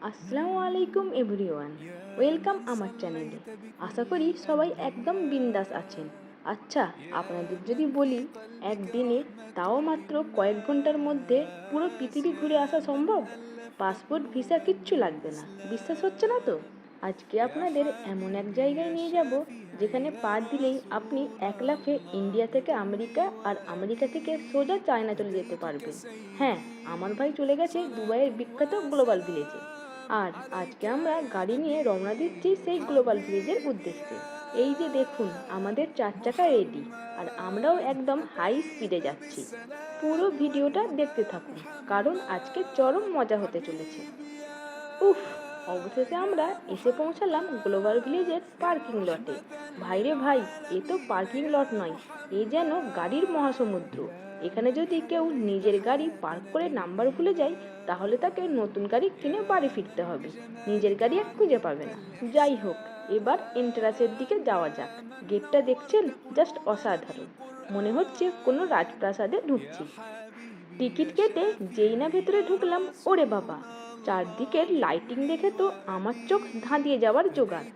আসসালামু আলাইকুম everyone, welcome আমার চ্যানেলে। আশা করি সবাই একদম বিন্দাস আছেন। আচ্ছা, আপনাদের যদি বলি একদিনে, তাও মাত্র কয়েক ঘন্টার মধ্যে পুরো পৃথিবী ঘুরে আসা সম্ভব? পাসপোর্ট ভিসা কিচ্ছু লাগবে না। বিশ্বাস হচ্ছে না তো? আজকে আপনাদের এমন এক জায়গায় নিয়ে যাব যেখানে পা দিলেই আপনি এক লাফে ইন্ডিয়া থেকে আমেরিকা আর আমেরিকা থেকে সোজা চায়না চলে যেতে পারবেন। হ্যাঁ, আমার ভাই চলে গেছে দুবাইয়ের বিখ্যাত গ্লোবাল ভিলেজে। আর আজকে আমরা গাড়ি নিয়ে রওনা দিচ্ছি সেই গ্লোবাল ভিলেজের উদ্দেশ্যে। এই যে দেখুন, আমাদের 4 চাকা রেডি, আর আমরাও একদম হাই স্পিডে যাচ্ছি। পুরো ভিডিওটা দেখতে থাকুন, কারণ আজকে চরম মজা হতে চলেছে। উফ, অবশেষে আমরা এসে পৌঁছালাম গ্লোবাল ভিলেজের পার্কিং লটে। ভাইরে ভাই, এ তো পার্কিং লট নয়, এ যেন গাড়ির মহাসমুদ্র। এখানে যদি কেউ নিজের গাড়ি পার্ক করে নাম্বার ভুলে যায়, তাহলে তাকে নতুন গাড়ি কিনে বাড়ি ফিরতে হবে। নিজের গাড়ি আর খুঁজে পাবে না। যাই হোক, এবার এন্ট্রান্সের দিকে যাওয়া যাক। গেটটা দেখছেন, জাস্ট অসাধারণ। মনে হচ্ছে কোনো রাজপ্রাসাদে ঢুকছি। টিকিট কেটে যেই না ভেতরে ঢুকলাম, ওরে বাবা, চারদিকের লাইটিং দেখে তো আমার চোখ ধাঁধিয়ে যাওয়ার জোগাড়।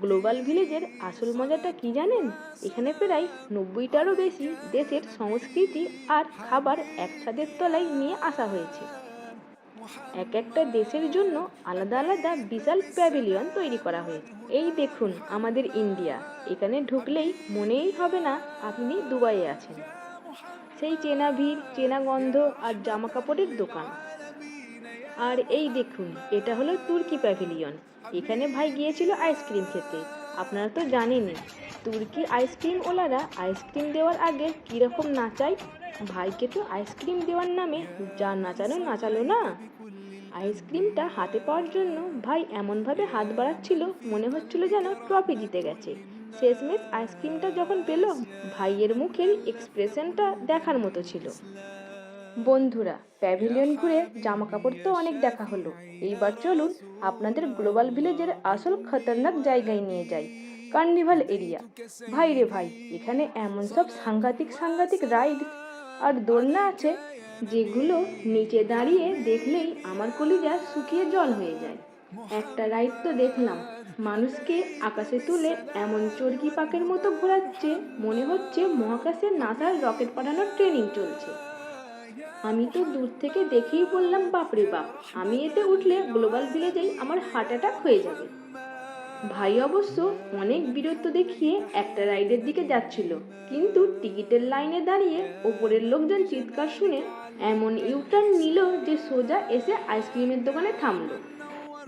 গ্লোবাল ভিলেজের আসল মজাটা কি জানেন? এখানে প্রায় 90টারও বেশি দেশের সংস্কৃতি আর খাবার এক ছাদের তলায় নিয়ে আসা হয়েছে। এক একটা দেশের জন্য আলাদা আলাদা বিশাল প্যাভিলিয়ন তৈরি করা হয়েছে। এই দেখুন আমাদের ইন্ডিয়া, এখানে ঢুকলেই মনেই হবে না আপনি দুবাইয়ে আছেন। সেই চেনা ভিড়, চেনা গন্ধ আর জামা কাপড়ের দোকান। আর এই দেখুন, এটা হলো তুর্কি প্যাভিলিয়ন। এখানে ভাই গিয়েছিল আইসক্রিম খেতে। আপনারা তো জানেনই, তুর্কি আইসক্রিম ওলারা আইসক্রিম দেওয়ার আগে কীরকম নাচায়। ভাইকে তো আইসক্রিম দেওয়ার নামে যা নাচানো নাচালো না। আইসক্রিমটা হাতে পাওয়ার জন্য ভাই এমনভাবে হাত বাড়াচ্ছিল, মনে হচ্ছিল যেন ট্রফি জিতে গেছে। শেষমেশ আইসক্রিমটা যখন পেল, ভাইয়ের মুখের এক্সপ্রেশনটা দেখার মতো ছিল। বন্ধুরা, প্যাভিলিয়ন ঘুরে জামা কাপড় তো অনেক দেখা হলো। এইবার চলুন আপনাদের গ্লোবাল ভিলেজের আসল খতরনাক জায়গায় নিয়ে যাই, কার্নিভাল এরিয়া। ভাই রে ভাই, এখানে এমন সব সাংঘাতিক সাংঘাতিক রাইড আর দোলনা আছে, যেগুলো নিচে দাঁড়িয়ে দেখলেই আমার কলিজা শুকিয়ে জল হয়ে যায়। একটা রাইড তো দেখলাম, মানুষকে আকাশে তুলে এমন চরকি পাকের মতো ঘোরাচ্ছে, মনে হচ্ছে মহাকাশে নাসার রকেট পাঠানোর ট্রেনিং চলছে। আমি তো দূর থেকে দেখেই বললাম, বাপরে বাপ, আমি এতে উঠলে গ্লোবাল ভিলেজেই আমার হার্ট অ্যাটাক হয়ে যাবে। ভাই অবশ্য অনেক বীরত্ব দেখিয়ে একটা রাইডের দিকে যাচ্ছিল, কিন্তু টিকিটের লাইনে দাঁড়িয়ে ওপরের লোকজন চিৎকার শুনে এমন ইউটার্ন নিল যে সোজা এসে আইসক্রিমের দোকানে থামলো।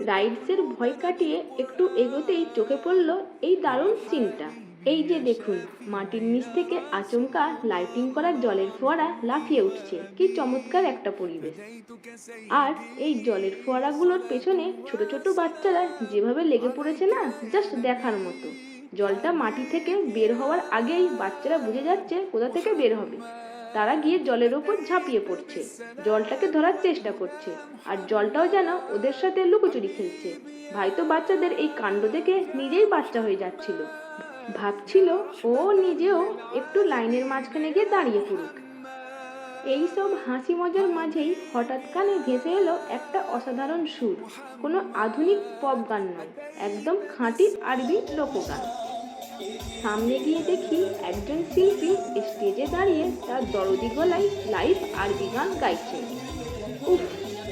রাইডসের ভয় কাটিয়ে একটু এগোতেই চোখে পড়ল এই দারুণ সিনটা। এই যে দেখুন, মাটির নিচ থেকে আচমকা লাইটিং করা জলের ফোয়ারা লাফিয়ে উঠছে। কি চমৎকার একটা পরিবেশ! আর এই জলের ফোয়ারাগুলোর পেছনে ছোট ছোট বাচ্চারা যেভাবে লেগে পড়েছে না, জাস্ট দেখার মতো। জলটা মাটি থেকে বের হওয়ার আগেই বাচ্চারা বুঝে যাচ্ছে কোথা থেকে বের হবে। তারা গিয়ে জলের ওপর ঝাঁপিয়ে পড়ছে, জলটাকে ধরার চেষ্টা করছে, আর জলটাও যেন ওদের সাথে লুকোচুরি খেলছে। ভাই তো বাচ্চাদের এই কাণ্ড দেখে নিজেই বাচ্চা হয়ে যাচ্ছিল। ভাবছিল ও নিজেও একটু লাইনের মাঝখানে গিয়ে দাঁড়িয়ে পড়ুক। এই সব হাসি মজার মাঝেই হঠাৎ কানে ভেসে এলো একটা অসাধারণ সুর। কোনো আধুনিক পপ গান নয়, একদম খাঁটি আরবি লোকগান। সামনে গিয়ে দেখি একজন শিল্পী স্টেজে দাঁড়িয়ে তার দরদি গলায় লাইভ আরবি গান গাইছে। উফ,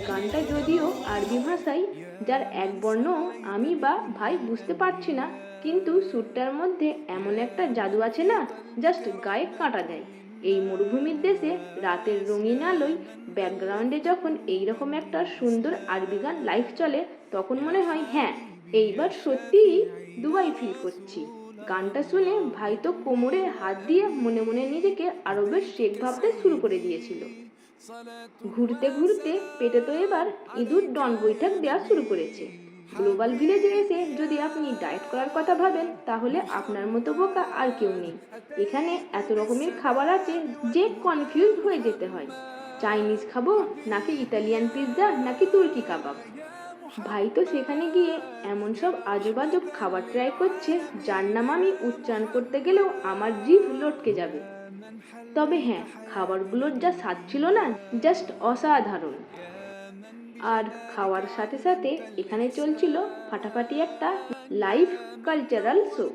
গানটা যদিও আরবি ভাষায়, যার এক বর্ণ আমি বা ভাই বুঝতে পারছি না, কিন্তু সুরটার মধ্যে এমন একটা জাদু আছে না, জাস্ট গায়ে কাঁটা দেয়। এই মরুভূমির দেশে রাতের রঙিন আলোয় ব্যাকগ্রাউন্ডে যখন এইরকম একটা সুন্দর আরবি গান লাইভ চলে, তখন মনে হয় হ্যাঁ, এইবার সত্যিই দুবাই ফিল করছি। গানটা শুনে ভাই তো কোমরে হাত দিয়ে মনে মনে নিজেকে আরবের শেখ ভাবতে শুরু করে দিয়েছিল। ঘুরতে ঘুরতে পেটে তো এবার ইঁদুর ডন বৈঠক দেওয়া শুরু করেছে। গ্লোবাল ভিলেজে এসে যদি আপনি ডায়েট করার কথা ভাবেন, তাহলে আপনার মতো বোকা আর কেউ নেই। এখানে এত রকমের খাবার আছে যে কনফিউজ হয়ে যেতে হয়। চাইনিজ খাবো নাকি ইতালিয়ান পিৎজা নাকি তুর্কি কাবাব। ভাই তো সেখানে গিয়ে এমন সব আজব আজব খাবার ট্রাই করছে, যার নাম আমি উচ্চারণ করতে গেলেও আমার জিভ লটকে যাবে। তবে হ্যাঁ, খাবারগুলোর যা স্বাদ ছিল না, জাস্ট অসাধারণ। আর খাওয়ার সাথে সাথে এখানে চলছিল ফাটাফাটি একটা লাইভ কালচারাল শো।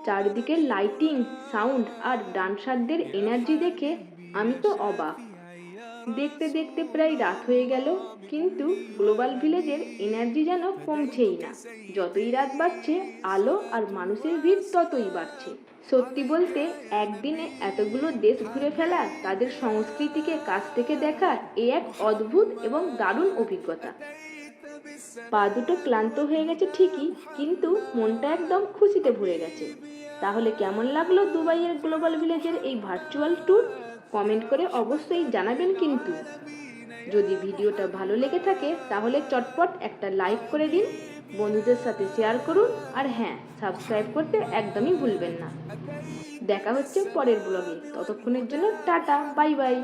চারিদিকে লাইটিং, সাউন্ড আর ডান্সারদের এনার্জি দেখে আমি তো অবাক। দেখতে দেখতে প্রায় রাত হয়ে গেল, কিন্তু গ্লোবাল ভিলেজের এনার্জি যেন কমছেই না। যতই রাত বাড়ছে, আলো আর মানুষের ভিড় ততই বাড়ছে। সত্যি বলতে, একদিনে এতগুলো দেশ ঘুরে ফেলা, তাদের সংস্কৃতিকে কাছ থেকে দেখা, এ এক অদ্ভুত এবং দারুণ অভিজ্ঞতা। পা দুটো ক্লান্ত হয়ে গেছে ঠিকই, কিন্তু মনটা একদম খুশিতে ভরে গেছে। তাহলে কেমন লাগলো দুবাইয়ের গ্লোবাল ভিলেজের এই ভার্চুয়াল ট্যুর? কমেন্ট করে অবশ্যই জানাবেন কিন্তু। যদি ভিডিওটা ভালো লেগে থাকে তাহলে চটপট একটা লাইক করে দিন, বন্ধুদের সাথে শেয়ার করুন, আর হ্যাঁ, সাবস্ক্রাইব করতে একদমই ভুলবেন না। দেখা হচ্ছে পরের ব্লগে। ততক্ষণের জন্য টাটা, বাই বাই।